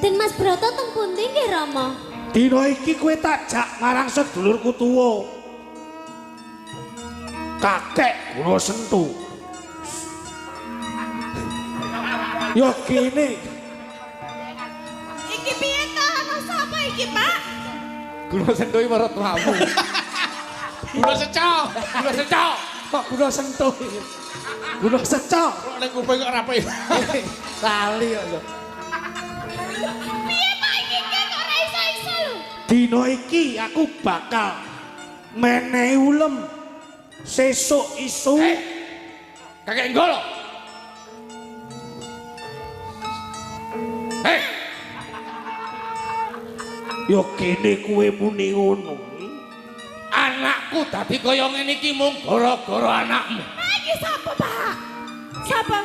Den Mas Broto teng pundi nggih Rama? Dina iki kowe tak jak marang sedulurku tuwa. Kakek Guna Sentu. Yo kene. Iki piye ta? Ana sapa iki, Pak? Guna Sentu iki marang tuamu. Guna Seco, Guna Seco. Kok Guna Sentu? Guna Seco. Kok ning kuping kok rapi. Kali kok. Piye Pak iki kok ora iso-iso lho? Dina iki aku bakal menehi ulem sesuk isu. Kakek Nggolo. Hei, Yo kene kowe muni ngono. anakku dadi kaya ngene iki mung gara-gara anakmu. Iki sapa, Pak? Sapa?